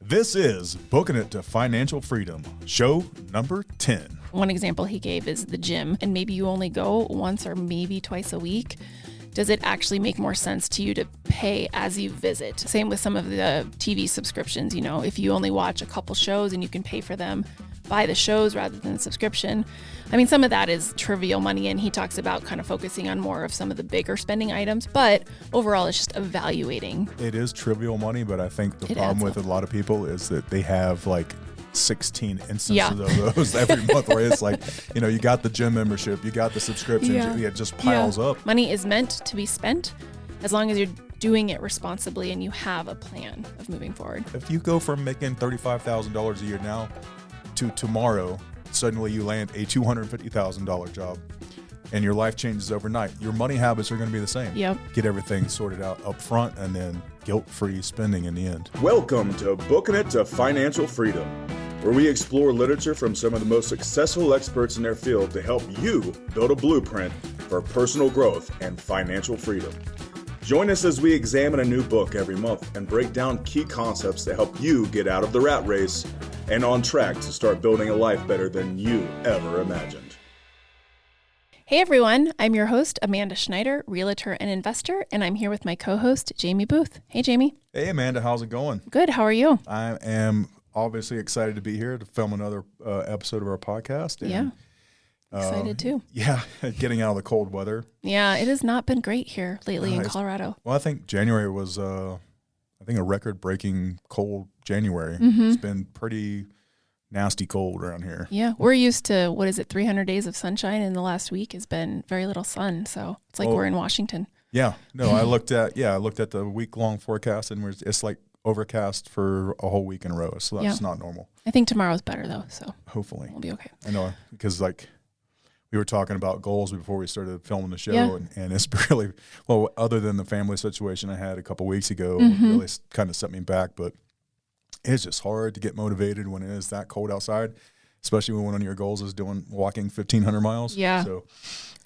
This is Booking It to Financial Freedom, show number 10. One example he gave is the gym, and maybe you only go once or maybe twice a week. Does it actually make more sense to you to pay as you visit? Same with some of the TV subscriptions. You know, if you only watch a couple shows and you can pay for them by the shows rather than the subscription. I mean, some of that is trivial money, and he talks about kind of focusing on more of some of the bigger spending items, but overall it's just evaluating. It is trivial money, but I think the problem with a lot of people is that they have like 16 instances of those every month where it's like, you know, you got the gym membership, you got the subscriptions, it just piles up. Money is meant to be spent as long as you're doing it responsibly and you have a plan of moving forward. If you go from making $35,000 a year now to tomorrow, suddenly you land a $250,000 job and your life changes overnight, your money habits are going to be the same. Yep. Get everything sorted out up front and then guilt-free spending in the end. Welcome to Booking It to Financial Freedom, where we explore literature from some of the most successful experts in their field to help you build a blueprint for personal growth and financial freedom. Join us as we examine a new book every month and break down key concepts to help you get out of the rat race and on track to start building a life better than you ever imagined. Hey everyone, I'm your host, Amanda Schneider, realtor and investor, and I'm here with my co-host, Jamie Booth. Hey Jamie. Hey Amanda, how's it going? Good, how are you? I am obviously excited to be here to film another episode of our podcast. And, excited too. Yeah, getting out of the cold weather. Yeah, it has not been great here lately in Colorado. Well, I think January was, a record-breaking cold January. Mm-hmm. It's been pretty nasty cold around here. Yeah, we're used to, 300 days of sunshine, and the last week has been very little sun, so it's like we're in Washington. Yeah, no, I looked at the week-long forecast, and it's like overcast for a whole week in a row, so that's not normal. I think tomorrow's better though, so hopefully we'll be okay. I know, because like we were talking about goals before we started filming the show, and it's really, well, other than the family situation I had a couple weeks ago, really kind of set me back, but it's just hard to get motivated when it is that cold outside, especially when one of your goals is walking 1,500 miles. Yeah. So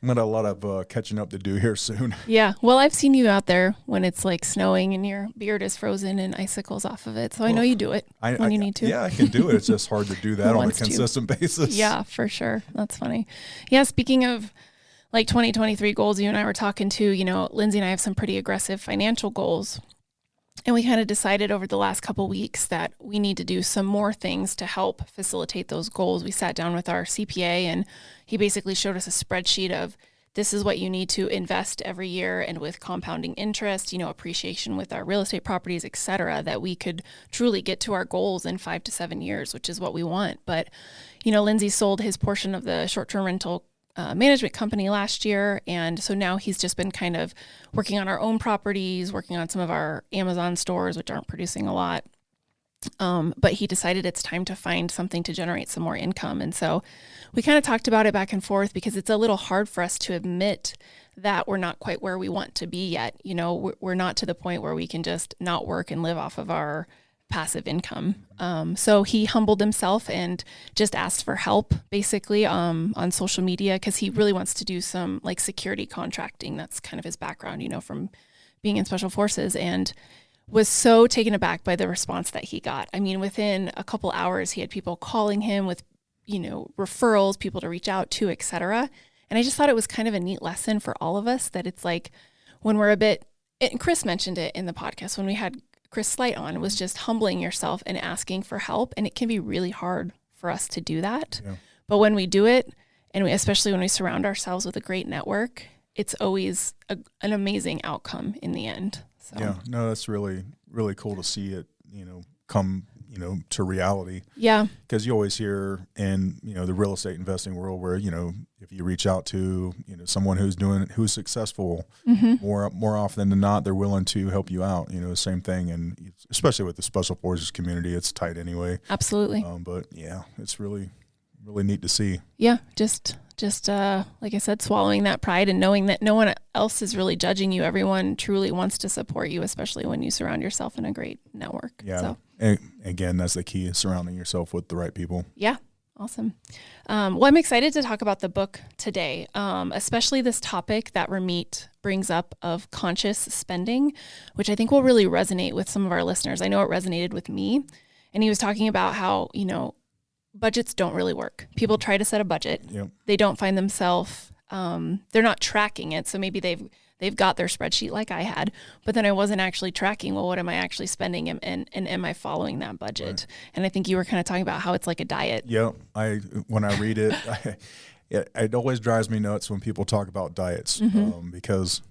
I'm going to have a lot of catching up to do here soon. Yeah. Well, I've seen you out there when it's like snowing and your beard is frozen and icicles off of it. So I know you do it when you need to. Yeah, I can do it. It's just hard to do that on a consistent basis. Yeah, for sure. That's funny. Yeah. Speaking of like 2023 goals, you and I were talking to, you know, Lindsay and I have some pretty aggressive financial goals. And we kind of decided over the last couple weeks that we need to do some more things to help facilitate those goals. We sat down with our CPA and he basically showed us a spreadsheet of this is what you need to invest every year, and with compounding interest, you know, appreciation with our real estate properties, et cetera, that we could truly get to our goals in 5 to 7 years, which is what we want. But, you know, Lindsay sold his portion of the short-term rental management company last year. And so now he's just been kind of working on our own properties, working on some of our Amazon stores, which aren't producing a lot. But he decided it's time to find something to generate some more income. And so we kind of talked about it back and forth because it's a little hard for us to admit that we're not quite where we want to be yet. You know, we're not to the point where we can just not work and live off of our passive income. So he humbled himself and just asked for help basically on social media because he really wants to do some like security contracting. That's kind of his background, you know, from being in special forces, and was so taken aback by the response that he got. I mean, within a couple hours, he had people calling him with, you know, referrals, people to reach out to, et cetera. And I just thought it was kind of a neat lesson for all of us that it's like when we're and Chris mentioned it in the podcast when we had Chris Slight on, was just humbling yourself and asking for help. And it can be really hard for us to do that. Yeah. But when we do it, and especially when we surround ourselves with a great network, it's always an amazing outcome in the end. So. Yeah, no, that's really, really cool to see it, you know, come, you know, to reality. Yeah. Because you always hear in, you know, the real estate investing world where, you know, if you reach out to, you know, someone who's successful, more often than not, they're willing to help you out, you know, same thing. And especially with the special forces community, it's tight anyway. Absolutely. But yeah, it's really, really neat to see. Yeah. Just like I said, swallowing that pride and knowing that no one else is really judging you. Everyone truly wants to support you, especially when you surround yourself in a great network. Yeah. So. And again, that's the key, is surrounding yourself with the right people. Yeah. Awesome. Well, I'm excited to talk about the book today, especially this topic that Ramit brings up of conscious spending, which I think will really resonate with some of our listeners. I know it resonated with me. And he was talking about how, budgets don't really work. People try to set a budget. Yep. They don't find themselves, they're not tracking it. So maybe they've got their spreadsheet like I had, but then I wasn't actually tracking, well, what am I actually spending and am I following that budget? Right. And I think you were kind of talking about how it's like a diet. Yeah. When I read it, it always drives me nuts when people talk about diets, because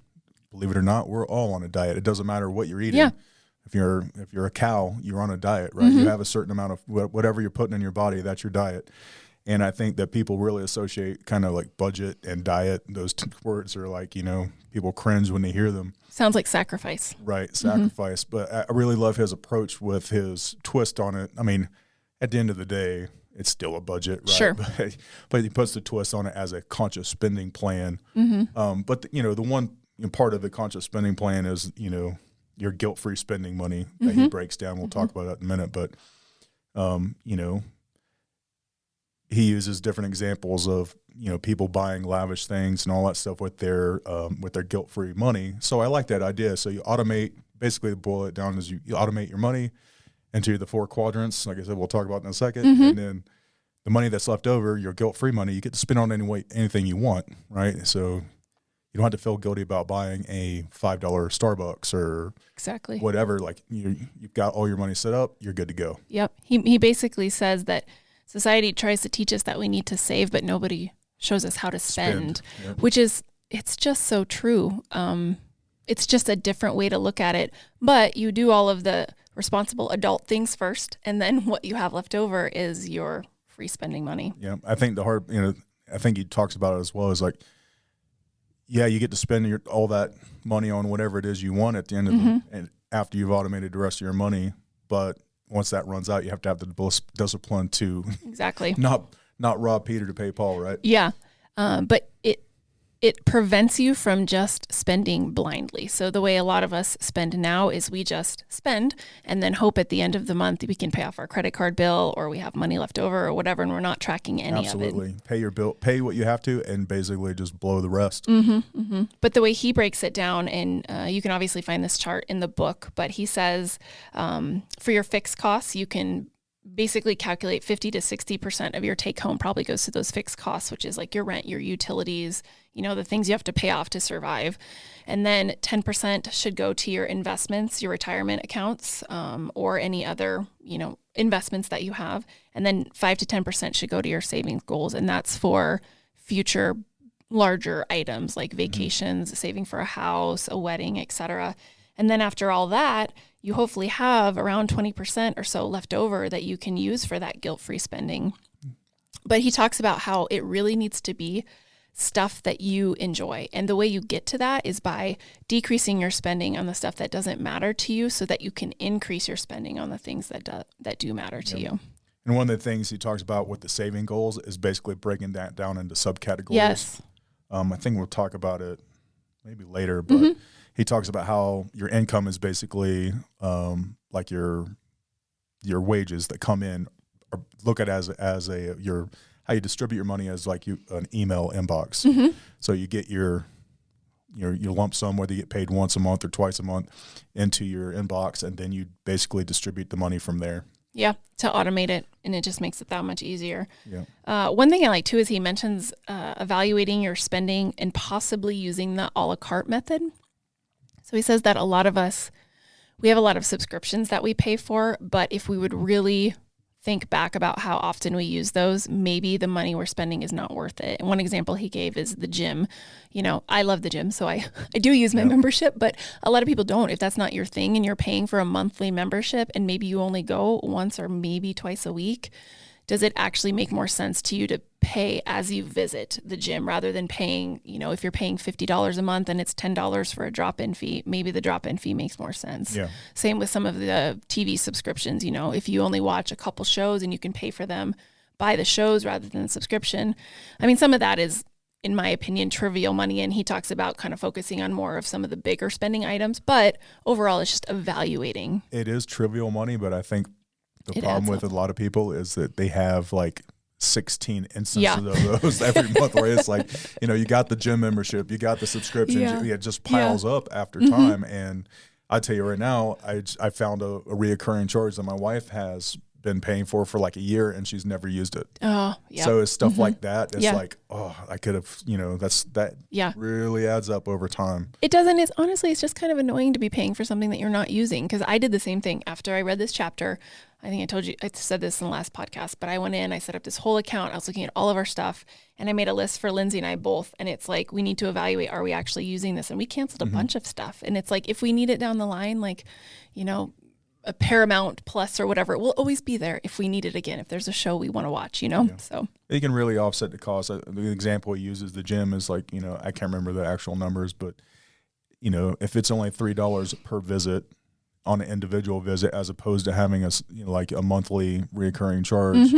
believe it or not, we're all on a diet. It doesn't matter what you're eating. Yeah. If you're a cow, you're on a diet, right? You have a certain amount of whatever you're putting in your body, that's your diet. And I think that people really associate kind of like budget and diet. Those two words are like, people cringe when they hear them. Sounds like sacrifice. Right, sacrifice. But I really love his approach with his twist on it. I mean, at the end of the day, it's still a budget, right? Sure. But he puts the twist on it as a conscious spending plan. But the one part of the conscious spending plan is, your guilt-free spending money that he breaks down. We'll talk about that in a minute. But, he uses different examples of, people buying lavish things and all that stuff with their guilt-free money. So I like that idea. So you automate, basically boil it down as you automate your money into the 4 quadrants. Like I said, we'll talk about in a second. And then the money that's left over, your guilt-free money, you get to spend on anything you want, right? So you don't have to feel guilty about buying a $5 Starbucks or exactly whatever. Like you've got all your money set up, you're good to go. Yep. He basically says that society tries to teach us that we need to save, but nobody shows us how to spend. Yep. Which is, it's just so true. It's just a different way to look at it, but you do all of the responsible adult things first. And then what you have left over is your free spending money. Yeah. I think I think he talks about it as well as like, yeah, you get to spend all that money on whatever it is you want at the end of and after you've automated the rest of your money. But once that runs out, you have to have the discipline to exactly not rob Peter to pay Paul, right? Yeah, but it prevents you from just spending blindly. So the way a lot of us spend now is we just spend and then hope at the end of the month we can pay off our credit card bill or we have money left over or whatever, and we're not tracking any of it. Absolutely. Pay your bill, pay what you have to, and basically just blow the rest. But the way he breaks it down, and you can obviously find this chart in the book, but he says for your fixed costs, you can basically calculate 50 to 60% of your take home probably goes to those fixed costs, which is like your rent, your utilities, the things you have to pay off to survive. And then 10% should go to your investments, your retirement accounts, or any other, investments that you have. And then 5 to 10% should go to your savings goals. And that's for future larger items like vacations, saving for a house, a wedding, etc. And then after all that, you hopefully have around 20% or so left over that you can use for that guilt-free spending. But he talks about how it really needs to be stuff that you enjoy. And the way you get to that is by decreasing your spending on the stuff that doesn't matter to you so that you can increase your spending on the things that do matter to you. And one of the things he talks about with the saving goals is basically breaking that down into subcategories. Yes. I think we'll talk about it maybe later, but he talks about how your income is basically like your wages that come in, or look at as how you distribute your money as like an email inbox. So you get your lump sum, whether you get paid once a month or twice a month, into your inbox, and then you basically distribute the money from there. Yeah, to automate it, and it just makes it that much easier. Yeah. One thing I like too is he mentions evaluating your spending and possibly using the a la carte method. So he says that a lot of us, we have a lot of subscriptions that we pay for, but if we would really think back about how often we use those, maybe the money we're spending is not worth it. And one example he gave is the gym. I love the gym, so I do use my membership, but a lot of people don't. If that's not your thing and you're paying for a monthly membership and maybe you only go once or maybe twice a week, does it actually make more sense to you to pay as you visit the gym rather than paying, if you're paying $50 a month and it's $10 for a drop-in fee, maybe the drop-in fee makes more sense. Yeah. Same with some of the TV subscriptions, if you only watch a couple shows and you can pay for them, buy the shows rather than the subscription. I mean, some of that is, in my opinion, trivial money, and he talks about kind of focusing on more of some of the bigger spending items, but overall it's just evaluating. It is trivial money, but I think the problem with a lot of people is that they have like 16 instances of those every month, where it's like, you got the gym membership, you got the subscriptions, it just piles up after time. And I tell you right now, I found a reoccurring charge that my wife has been paying for like a year and she's never used it. Oh, yeah. So it's stuff like that. It's like, oh, I could have, that really adds up over time. It doesn't. It's honestly, it's just kind of annoying to be paying for something that you're not using. Because I did the same thing after I read this chapter. I think I told you, I said this in the last podcast, but I went in, I set up this whole account. I was looking at all of our stuff and I made a list for Lindsay and I both. And it's like, we need to evaluate, are we actually using this? And we canceled a bunch of stuff. And it's like, if we need it down the line, like, a Paramount Plus or whatever, it will always be there if we need it again, if there's a show we want to watch, So it can really offset the cost. The example he uses, the gym, is like, I can't remember the actual numbers, but, if it's only $3 per visit on an individual visit, as opposed to having like a monthly recurring charge.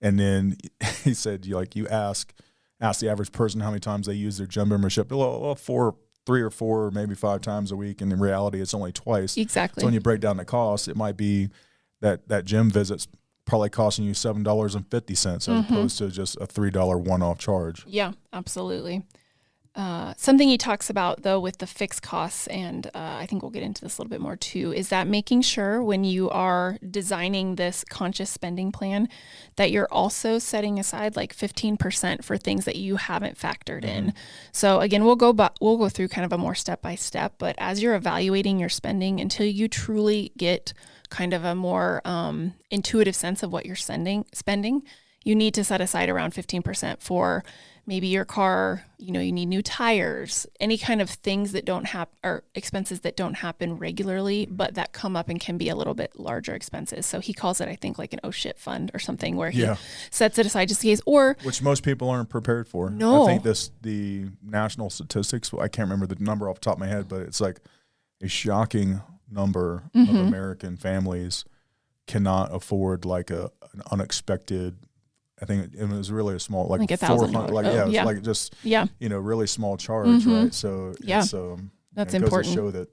And then he said, you ask the average person how many times they use their gym membership. Well, 3 or 4 or maybe 5 times a week. And in reality, it's only twice. Exactly. So when you break down the cost, it might be that gym visit's probably costing you $7.50 as opposed to just a $3 one-off charge. Yeah, absolutely. Something he talks about, though, with the fixed costs, and I think we'll get into this a little bit more too, is that making sure when you are designing this conscious spending plan that you're also setting aside like 15% for things that you haven't factored in. So again, we'll go through kind of a more step-by-step, but as you're evaluating your spending, until you truly get kind of a more intuitive sense of what you're spending, you need to set aside around 15% for maybe your car, you need new tires, any kind of things that don't happen, or expenses that don't happen regularly, but that come up and can be a little bit larger expenses. So he calls it, I think, like an oh shit fund or something, where he sets it aside just in case, or which most people aren't prepared for. No. I think the national statistics, I can't remember the number off the top of my head, but it's like a shocking number of American families cannot afford like an unexpected, I think it was really a small, like $1,000, really small charge, right? So it's, that's it goes important. to show that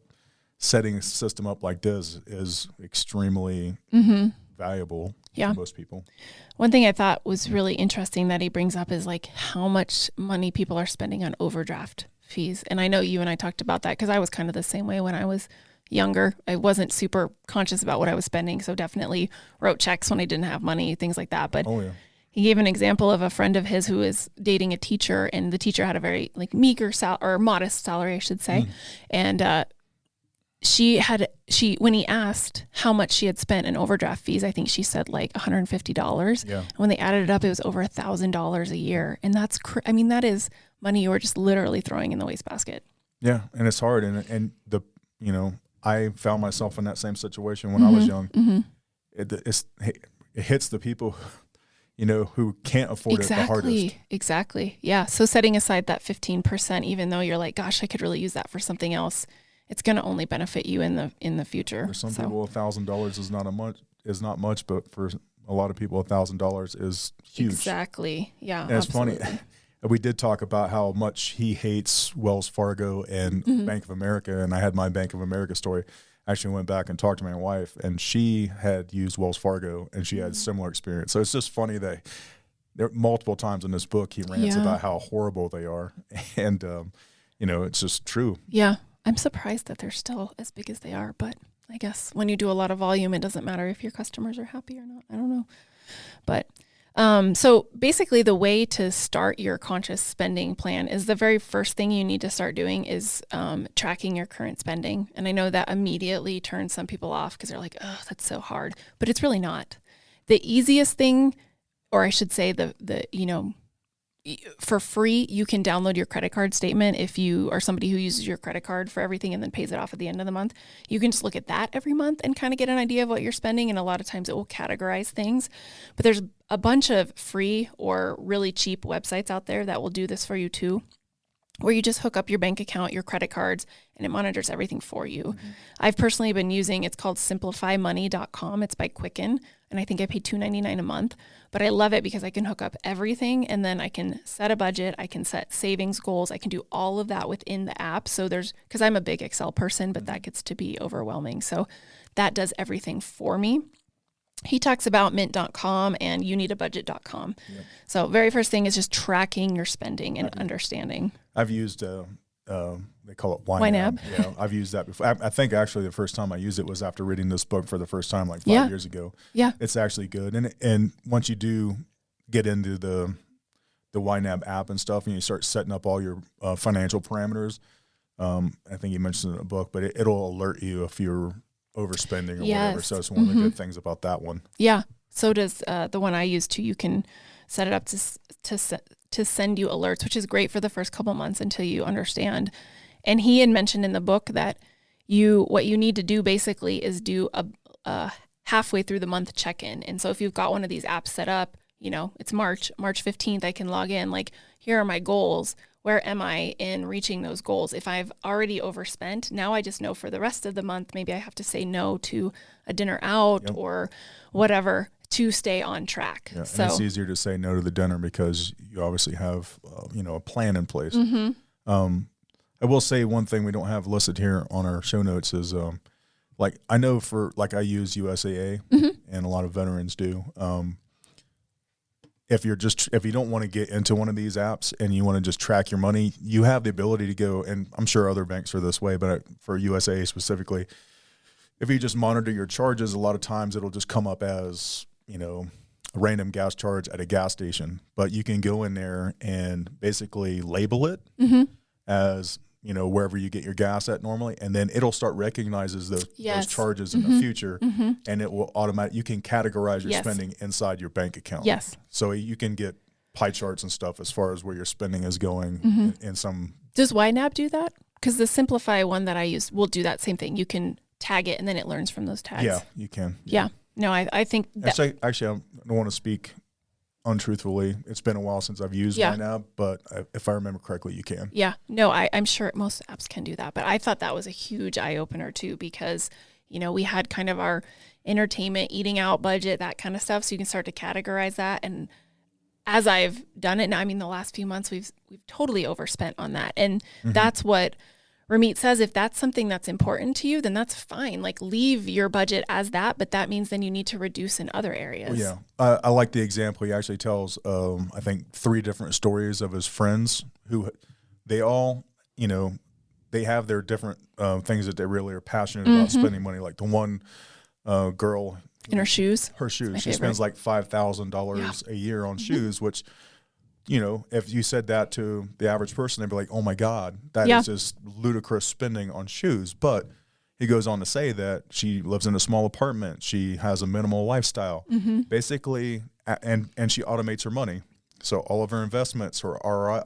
setting a system up like this is extremely valuable to most people. One thing I thought was really interesting that he brings up is like how much money people are spending on overdraft fees. And I know you and I talked about that because I was kind of the same way when I was younger. I wasn't super conscious about what I was spending, so definitely wrote checks when I didn't have money, things like that. But he gave an example of a friend of his who was dating a teacher, and the teacher had a very like meager or modest salary, I should say. And when he asked how much she had spent in overdraft fees, I think she said like $150. Yeah. And when they added it up, it was over $1,000 a year. And that's, that is money you're just literally throwing in the wastebasket. Yeah. And it's hard. And I found myself in that same situation when I was young. It hits the people who can't afford it the hardest. Exactly. Yeah. So setting aside that 15%, even though you're like, gosh, I could really use that for something else, it's going to only benefit you in the future. For some people, $1,000 is not much, but for a lot of people, $1,000 is huge. Exactly. Yeah. And it's funny. We did talk about how much he hates Wells Fargo and Bank of America, and I had my Bank of America story. I actually went back and talked to my wife, and she had used Wells Fargo, and she had a similar experience. So it's just funny that there multiple times in this book he rants about how horrible they are, and it's just true. Yeah, I'm surprised that they're still as big as they are, but I guess when you do a lot of volume, it doesn't matter if your customers are happy or not. I don't know, but. So basically the way to start your conscious spending plan is the very first thing you need to start doing is tracking your current spending. And I know that immediately turns some people off because they're like, oh, that's so hard, but it's really not. The easiest thing, or I should say for free, you can download your credit card statement if you are somebody who uses your credit card for everything and then pays it off at the end of the month. You can just look at that every month and kind of get an idea of what you're spending. And a lot of times it will categorize things. But there's a bunch of free or really cheap websites out there that will do this for you too, where you just hook up your bank account, your credit cards, and it monitors everything for you. I've personally been using, it's called simplifymoney.com. It's by Quicken. And I think I pay $2.99 a month, but I love it because I can hook up everything and then I can set a budget. I can set savings goals. I can do all of that within the app. So because I'm a big Excel person, but that gets to be overwhelming. So that does everything for me. He talks about mint.com and youneedabudget.com. Yep. So very first thing is just tracking your spending and understanding. I've used They call it YNAB. Yeah, I've used that before. I think actually the first time I used it was after reading this book for the first time, like 5 years ago. Yeah. It's actually good. And once you do get into the YNAB app and stuff, and you start setting up all your financial parameters, I think you mentioned it in the book, but it'll alert you if you're overspending or whatever. So it's one of the good things about that one. Yeah. So does the one I use too. You can set it up to send you alerts, which is great for the first couple months until you understand. And he had mentioned in the book that what you need to do basically is do a halfway through the month check-in. And so if you've got one of these apps set up, it's March 15th, I can log in, like, here are my goals. Where am I in reaching those goals? If I've already overspent, now I just know for the rest of the month, maybe I have to say no to a dinner out or whatever to stay on track. Yeah, so and it's easier to say no to the dinner because you obviously have, a plan in place. I will say one thing we don't have listed here on our show notes is, I know I use USAA and a lot of veterans do. If you don't want to get into one of these apps and you want to just track your money, you have the ability to go, and I'm sure other banks are this way, but for USAA specifically, if you just monitor your charges, a lot of times it'll just come up as, a random gas charge at a gas station. But you can go in there and basically label it as, wherever you get your gas at normally, and then it'll start recognizes those charges in the future, and it will you can categorize your spending inside your bank account. Yes. So you can get pie charts and stuff as far as where your spending is going in some. Does YNAB do that? Because the Simplify one that I use will do that same thing. You can tag it and then it learns from those tags. Yeah, you can. Yeah. No, I think that. Actually, I don't want to speak untruthfully. It's been a while since I've used YNAB, but if I remember correctly, you can. Yeah. No, I'm sure most apps can do that. But I thought that was a huge eye-opener too, because, we had kind of our entertainment, eating out budget, that kind of stuff. So you can start to categorize that. And as I've done it now, the last few months, we've totally overspent on that. And that's what Ramit says, if that's something that's important to you, then that's fine. Like, leave your budget as that, but that means then you need to reduce in other areas. Well, yeah. I like the example. He actually tells, I think, 3 different stories of his friends who they all, they have their different things that they really are passionate about spending money. Like the one girl. In her shoes. She spends like $5,000 a year on shoes, which, if you said that to the average person, they'd be like, oh my God, that is just ludicrous spending on shoes. But he goes on to say that she lives in a small apartment. She has a minimal lifestyle, basically, and she automates her money. So all of her investments, her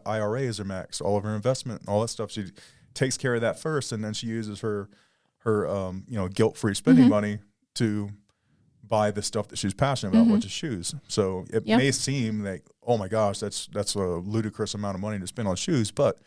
IRAs are maxed, all of her investment, all that stuff. She takes care of that first, and then she uses her guilt-free spending money to buy the stuff that she's passionate about, which is shoes. So it may seem like, oh my gosh, that's a ludicrous amount of money to spend on shoes, but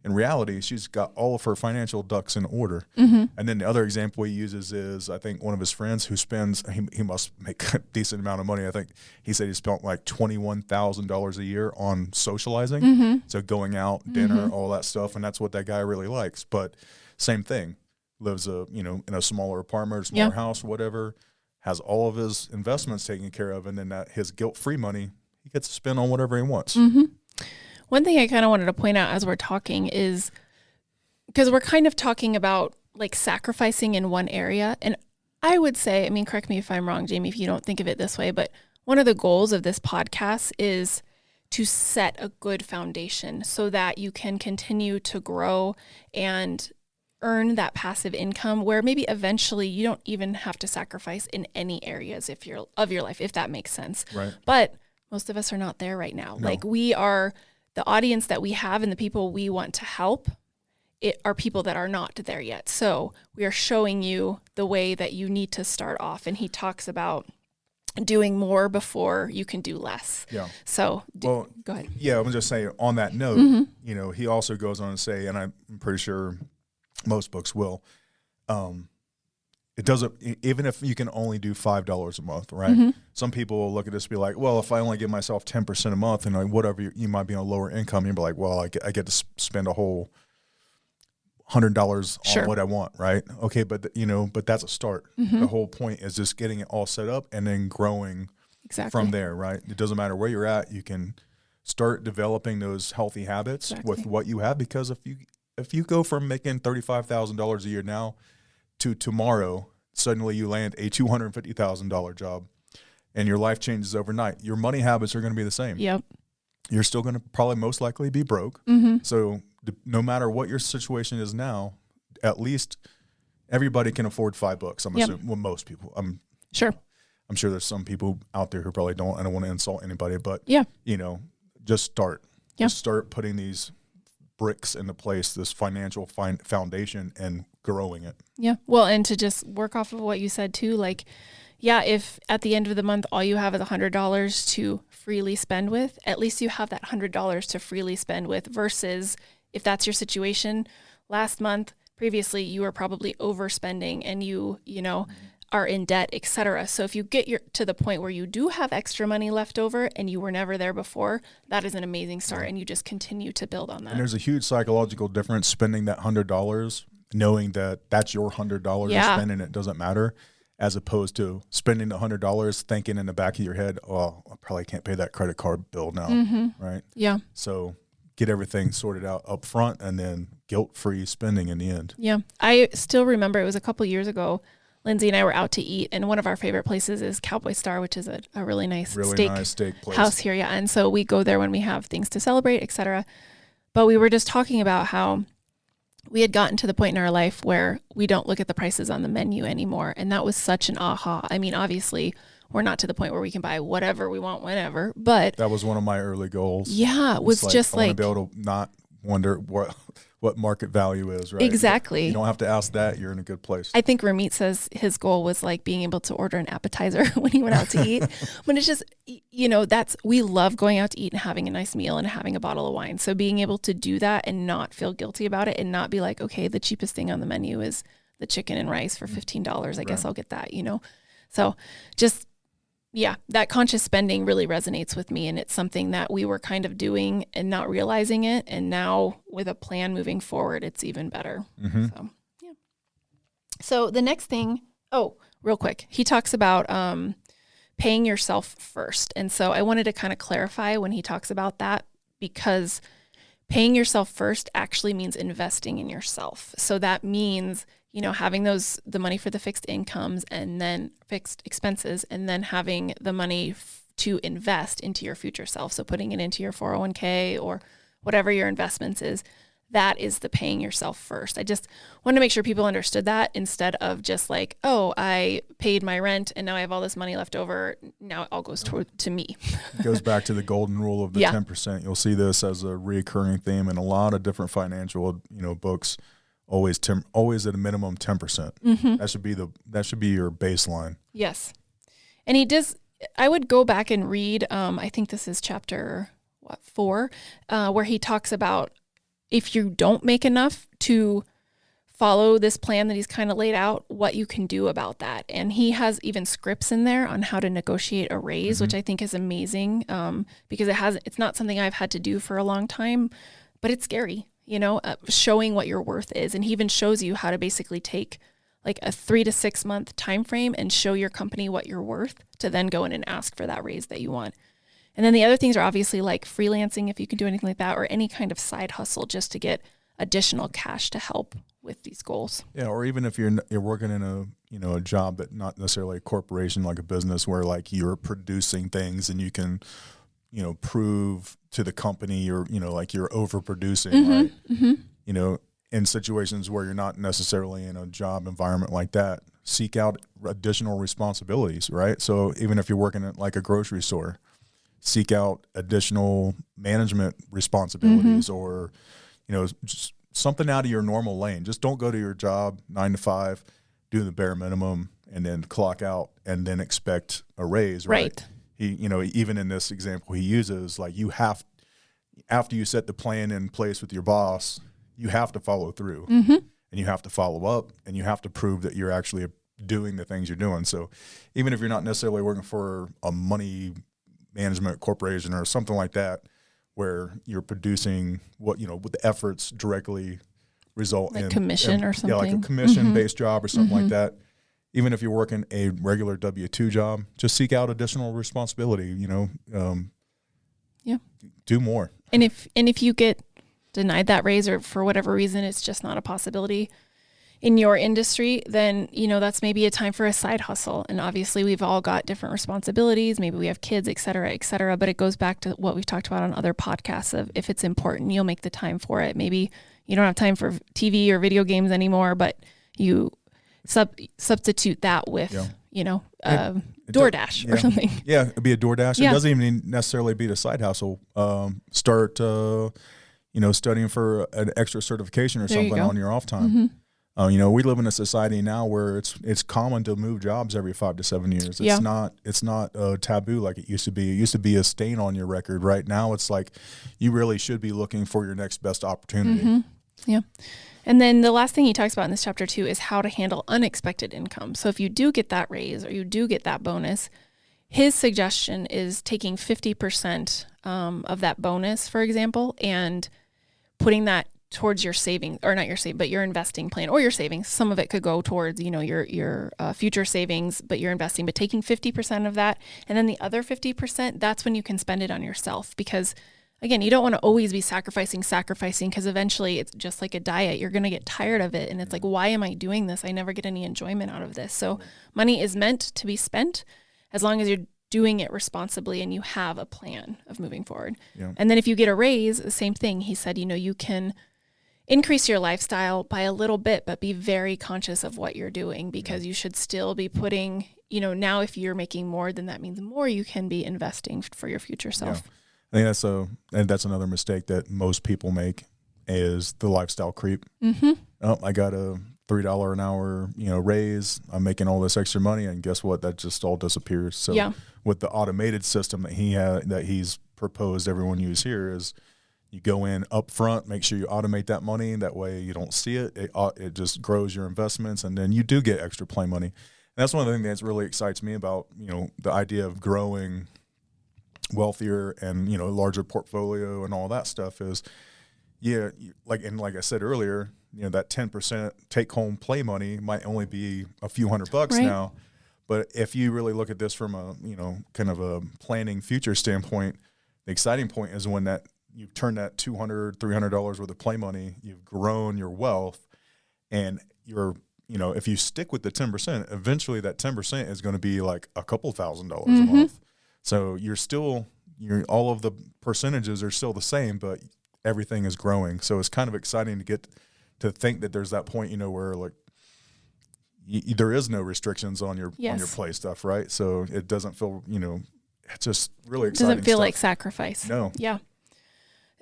in reality, she's got all of her financial ducks in order. And then the other example he uses is, I think one of his friends who spends, he must make a decent amount of money. I think he said he spent like $21,000 a year on socializing. So going out, dinner, all that stuff. And that's what that guy really likes. But same thing, lives in a smaller apartment or smaller house or whatever, has all of his investments taken care of, and then his guilt-free money, he gets to spend on whatever he wants. One thing I kind of wanted to point out as we're talking is, because we're kind of talking about like sacrificing in one area. And I would say, correct me if I'm wrong, Jamie, if you don't think of it this way, but one of the goals of this podcast is to set a good foundation so that you can continue to grow and earn that passive income where maybe eventually you don't even have to sacrifice in any areas of your life, if that makes sense. Right. But most of us are not there right now. No. Like, we are, the audience that we have and the people we want to help are people that are not there yet. So we are showing you the way that you need to start off. And he talks about doing more before you can do less. Yeah. So go ahead. Yeah, I'm just saying on that note, he also goes on to say, and I'm pretty sure most books will, it doesn't, even if you can only do $5 a month, right? Some people will look at this and be like, well, if I only give myself 10% a month and like whatever, you might be on a lower income, you'd be like, well, I get to spend a whole $100 on what I want, right? Okay, but but that's a start. The whole point is just getting it all set up and then growing from there, right? It doesn't matter where you're at, you can start developing those healthy habits with what you have, because if you go from making $35,000 a year now to tomorrow, suddenly you land a $250,000 job and your life changes overnight, your money habits are going to be the same. Yep. You're still going to probably most likely be broke. So no matter what your situation is now, at least everybody can afford $5. I'm assuming, well, most people. I'm sure there's some people out there who probably don't. I don't want to insult anybody, but you know, just start. Just start putting these bricks into place, this financial foundation, and growing it. Yeah. Well, and to just work off of what you said too, like, if at the end of the month, all you have is $100 to freely spend with, at least you have that $100 to freely spend with, versus if that's your situation last month, previously you were probably overspending and you know, are in debt, etc. So if you get to the point where you do have extra money left over and you were never there before, that is an amazing start, and you just continue to build on that. And there's a huge psychological difference spending that $100, knowing that that's your $100 to spend and it doesn't matter, as opposed to spending the $100 thinking in the back of your head, oh, I probably can't pay that credit card bill now, right? Yeah. So get everything sorted out up front and then guilt-free spending in the end. Yeah. I still remember it was a couple years ago, Lindsay and I were out to eat, and one of our favorite places is Cowboy Star, which is a really nice steak place. House here. Yeah. And so we go there when we have things to celebrate, etc. But we were just talking about how we had gotten to the point in our life where we don't look at the prices on the menu anymore. And that was such an aha. I mean, obviously, we're not to the point where we can buy whatever we want whenever, but that was one of my early goals. Yeah, it was just I want to be able to not wonder what market value is, right? Exactly. You don't have to ask that. You're in a good place. I think Ramit says his goal was like being able to order an appetizer when he went out to eat. But it's just, you know, we love going out to eat and having a nice meal and having a bottle of wine. So being able to do that and not feel guilty about it and not be like, okay, the cheapest thing on the menu is the chicken and rice for $15. I guess I'll get that, you know? So just, that conscious spending really resonates with me, and it's something that we were kind of doing and not realizing it. And now with a plan moving forward, it's even better. So the next thing, real quick, he talks about paying yourself first. And so I wanted to kind of clarify when he talks about that, because paying yourself first actually means investing in yourself. So that means, you know, having the money for the fixed incomes and then fixed expenses, and then having the money to invest into your future self. So putting it into your 401k or whatever your investments is, that is the paying yourself first. I just wanted to make sure people understood that, instead of just like, oh, I paid my rent and now I have all this money left over. Now it all goes to me. It goes back to the golden rule of the 10%. You'll see this as a recurring theme in a lot of different financial, books. Always at a minimum 10%. That should be your baseline. Yes. And he does, I would go back and read, I think this is chapter 4, where he talks about if you don't make enough to follow this plan that he's kind of laid out, what you can do about that. And he has even scripts in there on how to negotiate a raise, which I think is amazing, because it's not something I've had to do for a long time, but it's scary. Showing what your worth is. And he even shows you how to basically take like a 3 to 6 month time frame and show your company what you're worth, to then go in and ask for that raise that you want. And then the other things are obviously like freelancing, if you can do anything like that, or any kind of side hustle just to get additional cash to help with these goals. Yeah, or even if you're working in a job, but not necessarily a corporation, like a business where like you're producing things and you can prove to the company like you're overproducing, right? In situations where you're not necessarily in a job environment like that, seek out additional responsibilities, right? So even if you're working at like a grocery store, seek out additional management responsibilities, or, just something out of your normal lane. Just don't go to your job 9 to 5, do the bare minimum, and then clock out and then expect a raise, right? He, even in this example he uses, like after you set the plan in place with your boss, you have to follow through, and you have to follow up, and you have to prove that you're actually doing the things you're doing. So even if you're not necessarily working for a money management corporation or something like that, where you're producing what the efforts directly result in commission or something. Yeah, like a commission-based job or something like that. Even if you're working a regular W-2 job, just seek out additional responsibility, do more. And if you get denied that raise, or for whatever reason, it's just not a possibility in your industry, then, that's maybe a time for a side hustle. And obviously we've all got different responsibilities. Maybe we have kids, et cetera, but it goes back to what we've talked about on other podcasts of if it's important, you'll make the time for it. Maybe you don't have time for TV or video games anymore, but you substitute that with, DoorDash or something. Yeah. It'd be a DoorDash. Yeah. It doesn't even necessarily be a side hustle. Start, studying for an extra certification or something on your off time. Mm-hmm. We live in a society now where it's common to move jobs every 5 to 7 years. It's not a taboo like it used to be. It used to be a stain on your record. Right now, it's like you really should be looking for your next best opportunity. Mm-hmm. Yeah. And then the last thing he talks about in this chapter too is how to handle unexpected income. So if you do get that raise or you do get that bonus, his suggestion is taking 50% of that bonus, for example, and putting that towards your savings, or not your saving, but your investing plan or your savings. Some of it could go towards, your future savings, but you're investing, but taking 50% of that. And then the other 50%, that's when you can spend it on yourself. Because again, you don't want to always be sacrificing, because eventually it's just like a diet. You're going to get tired of it. And it's like, why am I doing this? I never get any enjoyment out of this. So money is meant to be spent as long as you're doing it responsibly and you have a plan of moving forward. Yeah. And then if you get a raise, the same thing. He said, you can increase your lifestyle by a little bit, but be very conscious of what you're doing, because you should still be putting, now if you're making more, then that means more you can be investing for your future self. Yeah. I think that's another mistake that most people make is the lifestyle creep. Mm-hmm. Oh, I got a $3 an hour, raise. I'm making all this extra money, and guess what? That just all disappears. So with the automated system that he's proposed everyone use here is, you go in up front, make sure you automate that money. That way you don't see it. It just grows your investments, and then you do get extra play money. And that's one of the things that really excites me about, the idea of growing wealthier and, larger portfolio and all that stuff is, like I said earlier, that 10% take home play money might only be a few $100 now. But if you really look at this from a, kind of a planning future standpoint, the exciting point is when you've turned that $200, $300 worth of play money, you've grown your wealth, and if you stick with the 10%, eventually that 10% is going to be like a couple $1,000s a month. So all of the percentages are still the same, but everything is growing. So it's kind of exciting to get to think that there's that point, where like there is no restrictions on your play stuff, right? So it doesn't feel, it's just really exciting. It doesn't feel like sacrifice. No. Yeah.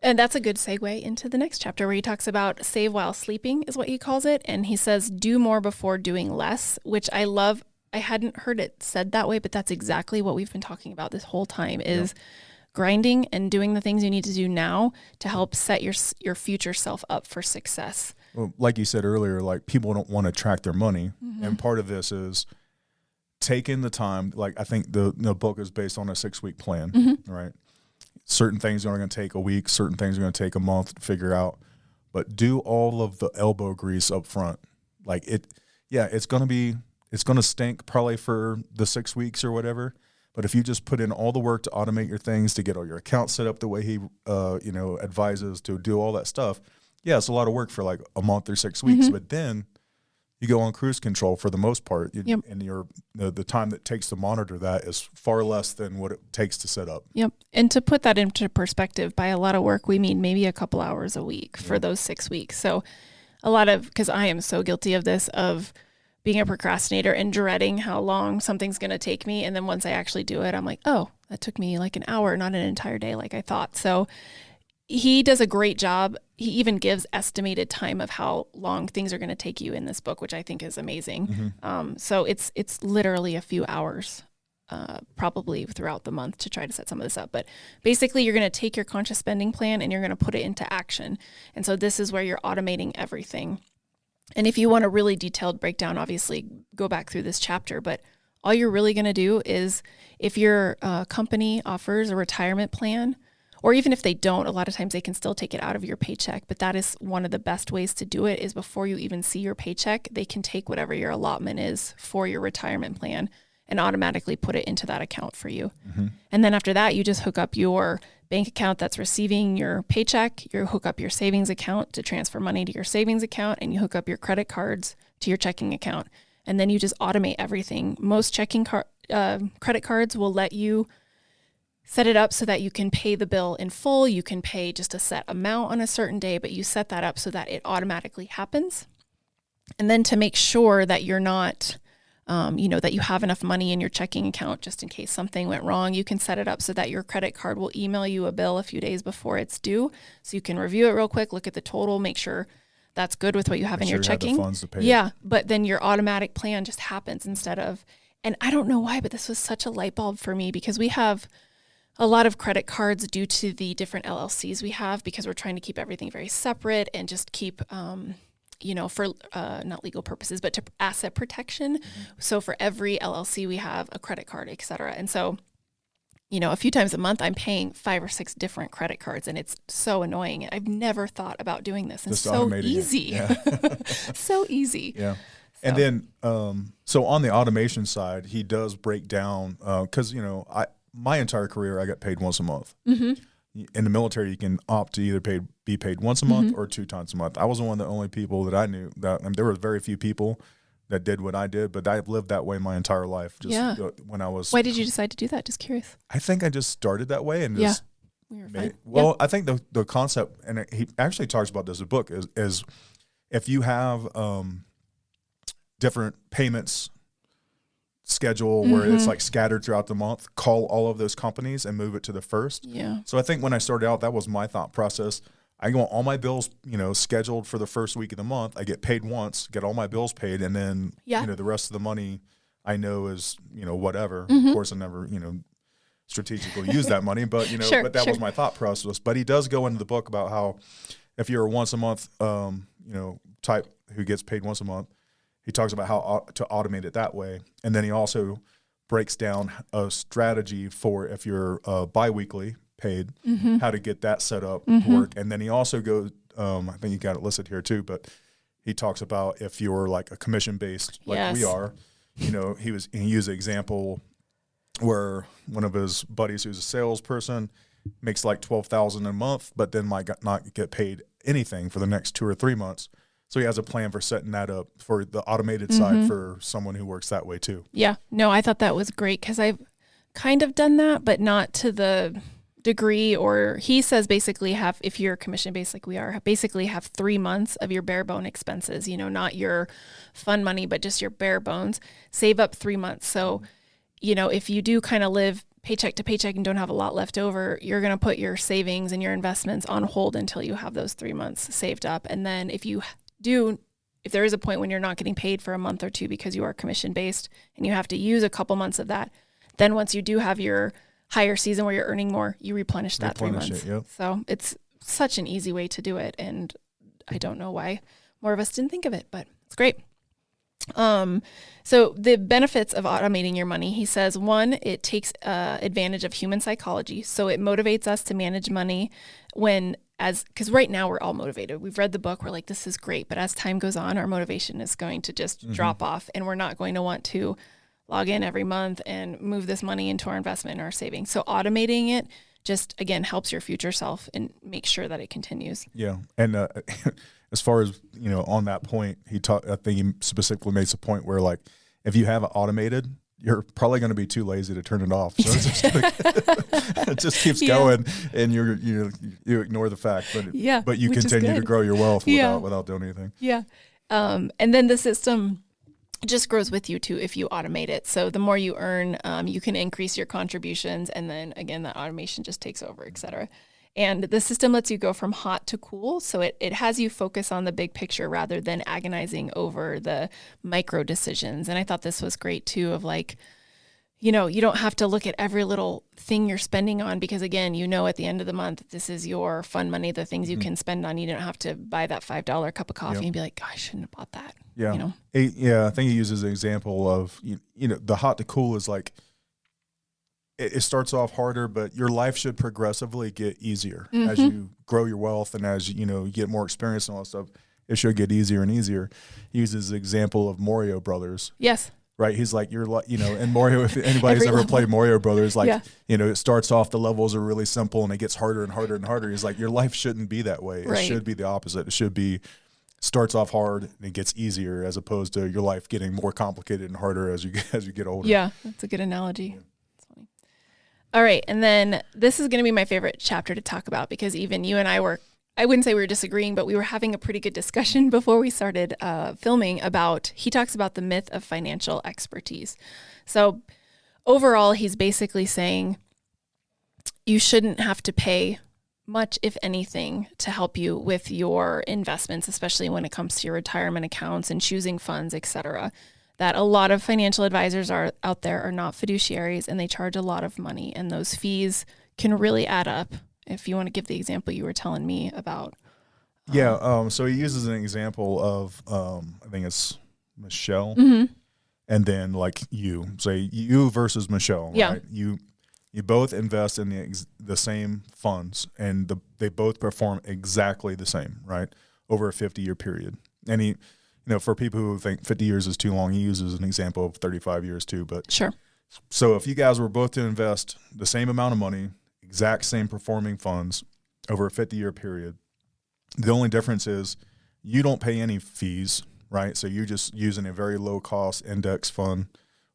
And that's a good segue into the next chapter where he talks about save while sleeping is what he calls it. And he says, do more before doing less, which I love. I hadn't heard it said that way, but that's exactly what we've been talking about this whole time is grinding and doing the things you need to do now to help set your future self up for success. Well, like you said earlier, like people don't want to track their money. And part of this is taking the time. Like I think the book is based on a 6-week plan, right? Certain things are going to take a week, certain things are going to take a month to figure out, but do all of the elbow grease up front. Like it's going to stink probably for the 6 weeks or whatever. But if you just put in all the work to automate your things, to get all your accounts set up the way he, advises, to do all that stuff. Yeah, it's a lot of work for like a month or 6 weeks, but then you go on cruise control for the most part, and the time that takes to monitor that is far less than what it takes to set up. Yep. And to put that into perspective, by a lot of work, we mean maybe a couple hours a week for those 6 weeks. So because I am so guilty of this, of being a procrastinator and dreading how long something's going to take me. And then once I actually do it, I'm like, oh, that took me like an hour, not an entire day like I thought. So he does a great job. He even gives estimated time of how long things are going to take you in this book, which I think is amazing. So it's literally a few hours, probably throughout the month to try to set some of this up. But basically you're going to take your conscious spending plan and you're going to put it into action. And so this is where you're automating everything. And if you want a really detailed breakdown, obviously go back through this chapter, but all you're really going to do is if your company offers a retirement plan, or even if they don't, a lot of times they can still take it out of your paycheck. But that is one of the best ways to do it is before you even see your paycheck, they can take whatever your allotment is for your retirement plan and automatically put it into that account for you. And then after that, you just hook up your bank account that's receiving your paycheck, you hook up your savings account to transfer money to your savings account, and you hook up your credit cards to your checking account. And then you just automate everything. Most credit cards will let you set it up so that you can pay the bill in full. You can pay just a set amount on a certain day, but you set that up so that it automatically happens. And then to make sure that you're not, that you have enough money in your checking account just in case something went wrong, you can set it up so that your credit card will email you a bill a few days before it's due. So you can review it real quick, look at the total, make sure that's good with what you have in your checking. You have the funds to pay. Yeah, but then your automatic plan just happens instead of, and I don't know why, but this was such a light bulb for me because we have a lot of credit cards due to the different LLCs we have because we're trying to keep everything very separate and just keep, for not legal purposes, but to asset protection. Mm-hmm. So for every LLC, we have a credit card, et cetera. And so, a few times a month, I'm paying 5 or 6 different credit cards, and it's so annoying. I've never thought about doing this, and so easy. Yeah. So easy. Yeah. So. And then, so on the automation side, he does break down, because, my entire career, I got paid once a month. Mm-hmm. In the military, you can opt to either be paid once a month or 2 times a month. I was one of the only people that I knew there were very few people that did what I did, but I've lived that way my entire life. When I was. Why did you decide to do that? Just curious. I think I just started that way and just. I think the concept, and he actually talks about this in the book, is if you have different payments schedule where it's like scattered throughout the month, call all of those companies and move it to the first. Yeah. So I think when I started out, that was my thought process. I want all my bills, scheduled for the first week of the month. I get paid once, get all my bills paid, and then the rest of the money I know is whatever. Mm-hmm. Of course, I never strategically use that money, but but that was my thought process. But he does go into the book about how if you're a once a month type who gets paid once a month, he talks about how to automate it that way. And then he also breaks down a strategy for if you're biweekly paid, how to get that set up to work. And then he also goes, I think you got it listed here too, but he talks about if you're like a commission-based, like we are, he used an example where one of his buddies who's a salesperson makes like $12,000 a month, but then might not get paid anything for the next 2 or 3 months. So he has a plan for setting that up for the automated side for someone who works that way too. Yeah. No, I thought that was great because I've kind of done that, but not to the degree. Or he says basically if you're commission based like we are, basically have 3 months of your bare bone expenses, not your fun money, but just your bare bones. Save up 3 months. So, if you do kind of live paycheck to paycheck and don't have a lot left over, you're going to put your savings and your investments on hold until you have those 3 months saved up. And then if there is a point when you're not getting paid for a month or two because you are commission based and you have to use a couple months of that, then once you do have your higher season where you're earning more, you replenish that 3 months. So it's such an easy way to do it. And I don't know why more of us didn't think of it, but it's great. So the benefits of automating your money, he says, 1, it takes advantage of human psychology. So it motivates us to manage money because right now we're all motivated. We've read the book. We're like, this is great. But as time goes on, our motivation is going to just drop off, and we're not going to want to log in every month and move this money into our investment and our savings. So automating it just, again, helps your future self and make sure that it continues. Yeah. And as far as, on that point, I think he specifically makes a point where, like, if you have it automated, you're probably going to be too lazy to turn it off. So it just keeps going, and you ignore the fact, but you continue to grow your wealth without doing anything. Yeah. And then the system just grows with you too if you automate it. So the more you earn, you can increase your contributions, and then again, that automation just takes over, et cetera. And the system lets you go from hot to cool. So it has you focus on the big picture rather than agonizing over the micro decisions. And I thought this was great too, of like, you don't have to look at every little thing you're spending on because, again, at the end of the month, this is your fun money, the things you can spend on. You don't have to buy that $5 cup of coffee and be like, I shouldn't have bought that. Yeah. I think he uses an example of, the hot to cool is like, it starts off harder, but your life should progressively get easier as you grow your wealth and as you get more experience and all that stuff. It should get easier and easier. He uses the example of Mario Brothers. Yes. right? He's like, you're like, and Mario, if anybody's ever played Mario Brothers, like, it starts off, the levels are really simple and it gets harder and harder and harder. He's like, your life shouldn't be that way. It should be the opposite. It should be, starts off hard and it gets easier, as opposed to your life getting more complicated and harder as you get older. Yeah, that's a good analogy. That's funny. All right, and then this is going to be my favorite chapter to talk about, because even you and I wouldn't say we were disagreeing, but we were having a pretty good discussion before we started filming he talks about the myth of financial expertise. So overall, he's basically saying you shouldn't have to pay much, if anything, to help you with your investments, especially when it comes to your retirement accounts and choosing funds, etc. That a lot of financial advisors out there are not fiduciaries, and they charge a lot of money, and those fees can really add up. If you want to give the example you were telling me about. So he uses an example of, I think it's Michelle, and then like say you versus Michelle, right? You both invest in the same funds, and they both perform exactly the same, right? Over a 50-year period. And he, for people who think 50 years is too long, he uses an example of 35 years too, but sure. So if you guys were both to invest the same amount of money, exact same performing funds over a 50-year period, the only difference is you don't pay any fees, right? So you're just using a very low cost index fund,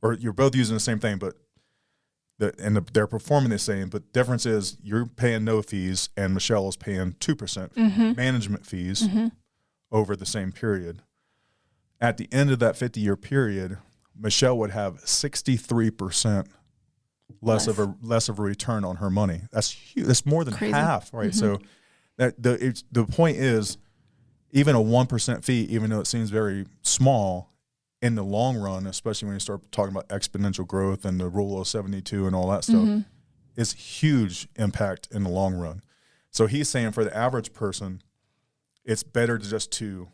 or you're both using the same thing, but they're performing the same. But the difference is you're paying no fees, and Michelle is paying 2% management fees over the same period. At the end of that 50-year period, Michelle would have 63% less of a return on her money. That's huge. That's more than half, right? So the point is, even a 1% fee, even though it seems very small, in the long run, especially when you start talking about exponential growth and the rule of 72 and all that stuff, is huge impact in the long run. So he's saying for the average person, it's better to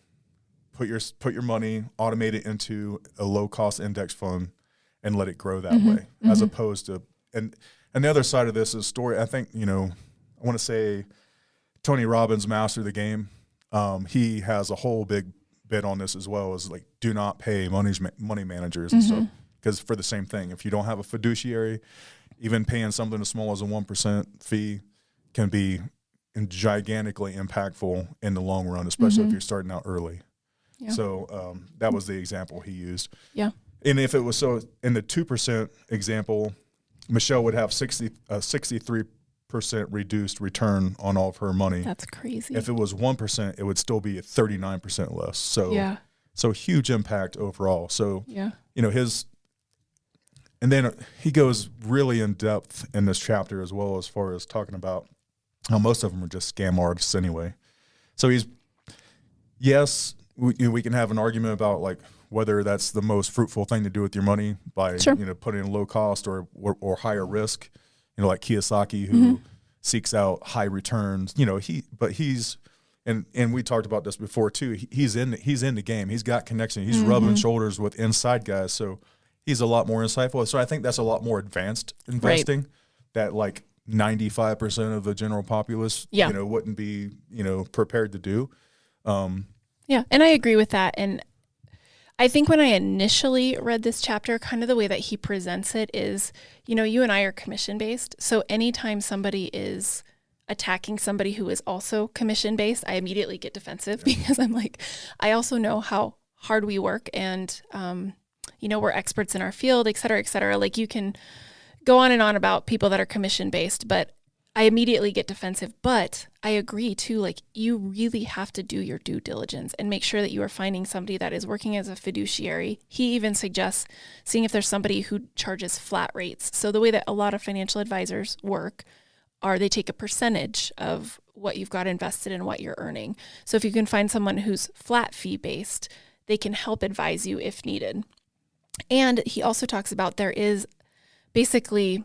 put your money, automate it into a low cost index fund, and let it grow that way, as opposed to, and the other side of this is story. I think, I want to say Tony Robbins mastered the game. He has a whole big bit on this as well, as like, do not pay money managers and stuff, because for the same thing, if you don't have a fiduciary, even paying something as small as a 1% fee can be gigantically impactful in the long run, especially if you're starting out early. Yeah. So that was the example he used. Yeah. And if it was in the 2% example, Michelle would have 63% reduced return on all of her money. That's crazy. If it was 1%, it would still be 39% less. So so huge impact overall. So and then he goes really in depth in this chapter as well, as far as talking about how most of them are just scam artists anyway. So we can have an argument about like whether that's the most fruitful thing to do with your money by putting in low cost or higher risk, like Kiyosaki, who seeks out high returns. He's and we talked about this before too. He's in the game. He's got connection. He's rubbing shoulders with inside guys, so he's a lot more insightful. So I think that's a lot more advanced investing that like 95% of the general populace wouldn't be prepared to do. Yeah, and I agree with that. And I think when I initially read this chapter, kind of the way that he presents it is, you and I are commission-based. So anytime somebody is attacking somebody who is also commission-based, I immediately get defensive because I'm like, I also know how hard we work, and, we're experts in our field, et cetera, et cetera. Like, you can go on and on about people that are commission-based, but I immediately get defensive. But I agree too, like, you really have to do your due diligence and make sure that you are finding somebody that is working as a fiduciary. He even suggests seeing if there's somebody who charges flat rates. So the way that a lot of financial advisors work are they take a percentage of what you've got invested and what you're earning. So if you can find someone who's flat fee based, they can help advise you if needed. And he also talks about there is basically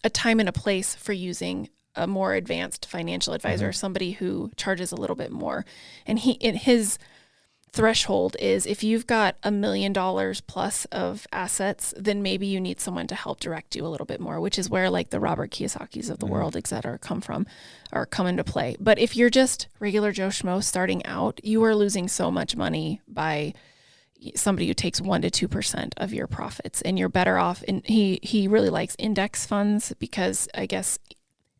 a time and a place for using a more advanced financial advisor, somebody who charges a little bit more. And his threshold is if you've got $1 million plus of assets, then maybe you need someone to help direct you a little bit more, which is where like the Robert Kiyosakis of the world, et cetera, come into play. But if you're just regular Joe Schmo starting out, you are losing so much money by somebody who takes 1% to 2% of your profits, and you're better off. And he really likes index funds because I guess,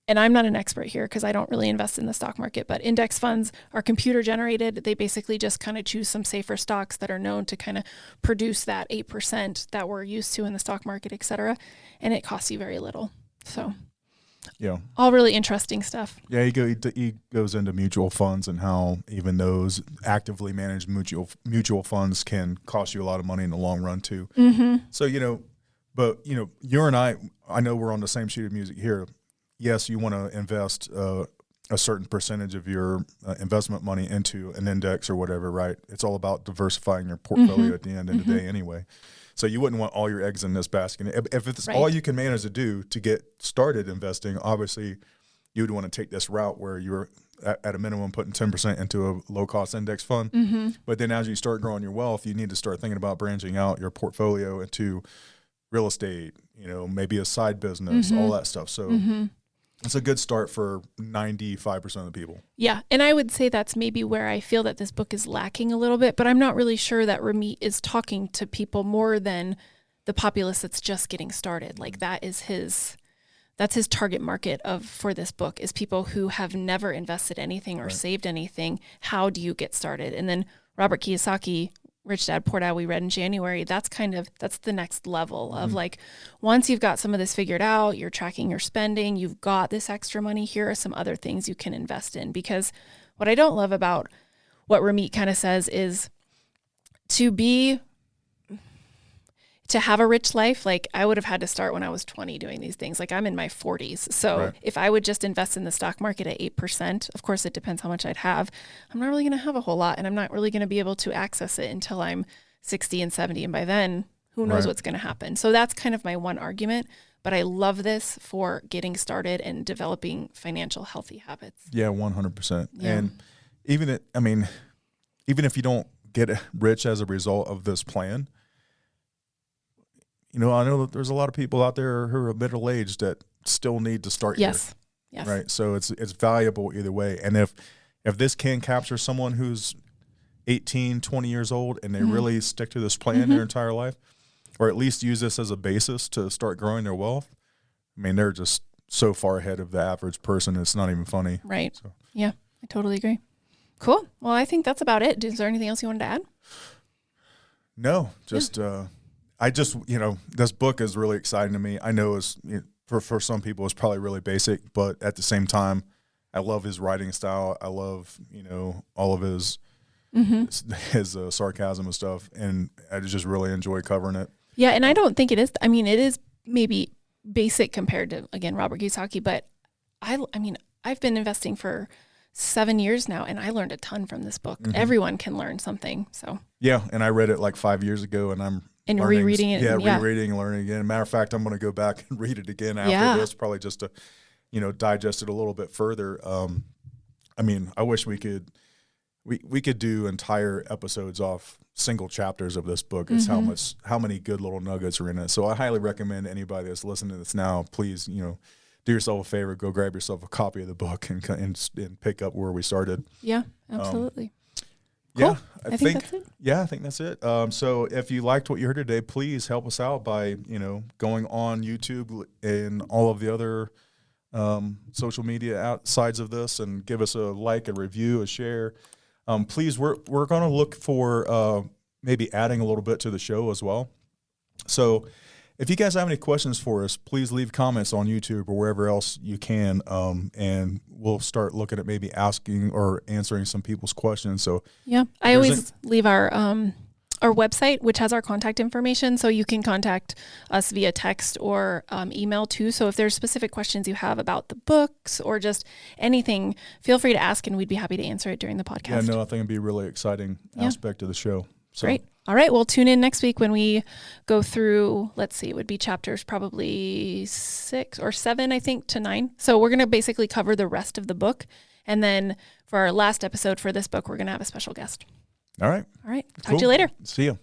and I'm not an expert here because I don't really invest in the stock market, but index funds are computer generated. They basically just kind of choose some safer stocks that are known to kind of produce that 8% that we're used to in the stock market, et cetera. And it costs you very little. So yeah, all really interesting stuff. Yeah, he goes into mutual funds and how even those actively managed mutual funds can cost you a lot of money in the long run too. Mm-hmm. So, but you and I know we're on the same sheet of music here. Yes, you want to invest a certain percentage of your investment money into an index or whatever, right? It's all about diversifying your portfolio at the end of the day anyway. So you wouldn't want all your eggs in this basket. If it's all you can manage to do to get started investing, obviously you would want to take this route where you're at a minimum putting 10% into a low-cost index fund. Mm-hmm. But then as you start growing your wealth, you need to start thinking about branching out your portfolio into real estate, maybe a side business, all that stuff. So it's a good start for 95% of the people. Yeah. And I would say that's maybe where I feel that this book is lacking a little bit, but I'm not really sure that Ramit is talking to people more than the populace that's just getting started. Like that's his target market for this book is people who have never invested anything or saved anything. How do you get started? And then Robert Kiyosaki, Rich Dad, Poor Dad, we read in January, that's the next level of like, once you've got some of this figured out, you're tracking your spending, you've got this extra money, here are some other things you can invest in. Because what I don't love about what Ramit kind of says is to have a rich life, like I would have had to start when I was 20 doing these things. Like I'm in my 40s. So if I would just invest in the stock market at 8%, of course it depends how much I'd have. I'm not really going to have a whole lot, and I'm not really going to be able to access it until I'm 60 and 70. And by then, who knows what's going to happen. So that's kind of my one argument. But I love this for getting started and developing financial healthy habits. Yeah, 100%. Yeah. And even if you don't get rich as a result of this plan, I know that there's a lot of people out there who are middle-aged that still need to start here. Yes. Right. So it's valuable either way. And if this can capture someone who's 18, 20 years old and they really stick to this plan their entire life, or at least use this as a basis to start growing their wealth, they're just so far ahead of the average person. It's not even funny. Right. So. Yeah, I totally agree. Cool. Well, I think that's about it. Is there anything else you wanted to add? No, just, this book is really exciting to me. I know for some people it's probably really basic, but at the same time, I love his writing style. I love, all of his sarcasm and stuff. And I just really enjoy covering it. Yeah. And I don't think it is. It is maybe basic compared to, again, Robert Kiyosaki, but I've been investing for 7 years now, and I learned a ton from this book. Everyone can learn something. So yeah. And I read it like 5 years ago, and I'm rereading it. Yeah, rereading and learning again. Matter of fact, I'm going to go back and read it again after this, probably just to, digest it a little bit further. I wish we could do entire episodes off single chapters of this book. It's how many good little nuggets are in it. So I highly recommend anybody that's listening to this now, please, do yourself a favor, go grab yourself a copy of the book and pick up where we started. Yeah, absolutely. Cool. Yeah, I think that's it. Yeah, I think that's it. So if you liked what you heard today, please help us out by, going on YouTube and all of the other social media sides of this and give us a like, a review, a share. Please, we're going to look for maybe adding a little bit to the show as well. So if you guys have any questions for us, please leave comments on YouTube or wherever else you can, and we'll start looking at maybe asking or answering some people's questions. So yeah, I always leave our website, which has our contact information, so you can contact us via text or email too. So if there's specific questions you have about the books or just anything, feel free to ask, and we'd be happy to answer it during the podcast. Yeah, no, I think it'd be a really exciting aspect of the show. So. Great. All right. Well, tune in next week when we go through, let's see, it would be chapters probably 6 or 7, I think, to 9. So we're going to basically cover the rest of the book. And then for our last episode for this book, we're going to have a special guest. All right. Talk to you later. See you.